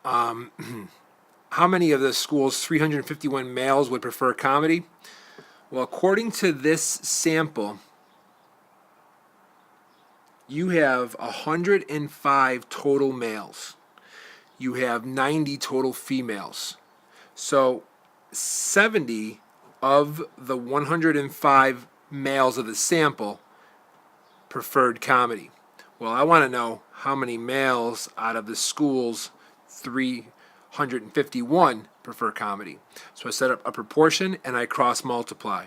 How many of the school's 351 males would prefer comedy? Well, according to this sample, you have 105 total males. You have 90 total females. So 70 of the 105 males of the sample preferred comedy. Well, I want to know how many males out of the school's 351 prefer comedy. So I set up a proportion and I cross multiply.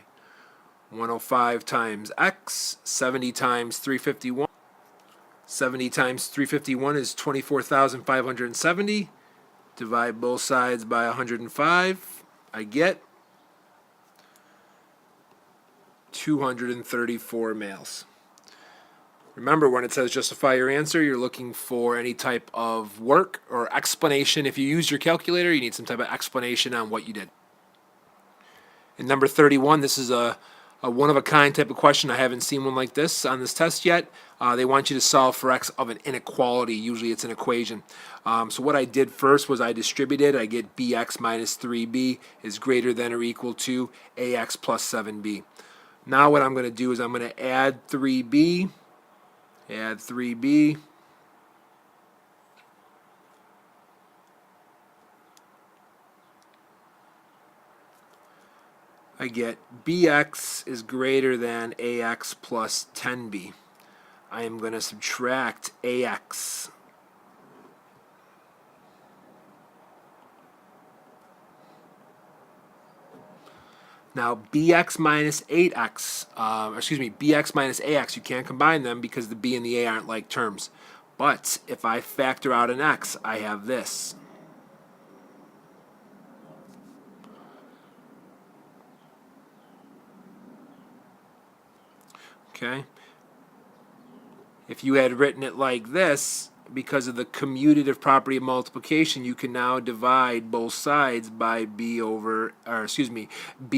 105 times x, 70 times 351. 70 times 351 is 24,570. Divide both sides by 105. I get 234 males. Remember, when it says justify your answer, you're looking for any type of work or explanation. If you use your calculator, you need some type of explanation on what you did. In number 31, this is a one-of-a-kind type of question. I haven't seen one like this on this test yet. They want you to solve for x of an inequality. Usually it's an equation. So what I did first was I distributed. I get bx minus 3b is greater than or equal to ax plus 7b. Now what I'm going to do is I'm going to add 3b. Add 3b. I get bx is greater than ax plus 10b. I am going to subtract ax. Now bx minus 8x, bx minus ax, you can't combine them because the b and the a aren't like terms. But if I factor out an x, I have this. Okay. If you had written it like this, because of the commutative property of multiplication, you can now divide both sides by b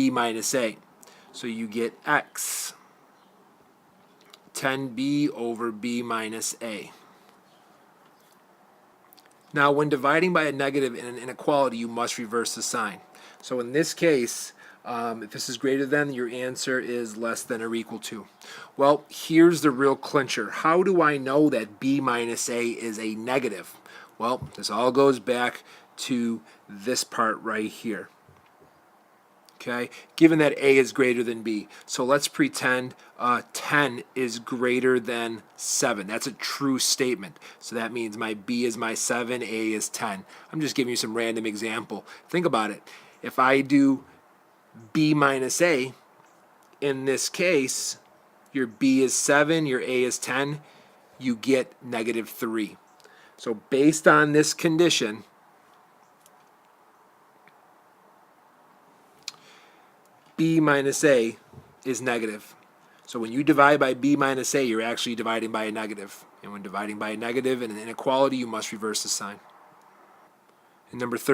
minus a. So you get x 10b over b minus a. Now, when dividing by a negative in an inequality, you must reverse the sign. So in this case, if this is greater than, your answer is less than or equal to. Well, here's the real clincher. How do I know that b minus a is a negative? Well, this all goes back to this part right here. Okay, given that a is greater than b. So let's pretend 10 is greater than 7. That's a true statement. So that means my b is my 7, a is 10. I'm just giving you some random example. Think about it. If I do b minus a, in this case, your b is 7, your a is 10, you get negative 3. So based on this condition, b minus a is negative. So when you divide by b minus a, you're actually dividing by a negative. And when dividing by a negative in an inequality, you must reverse the sign. And number 30.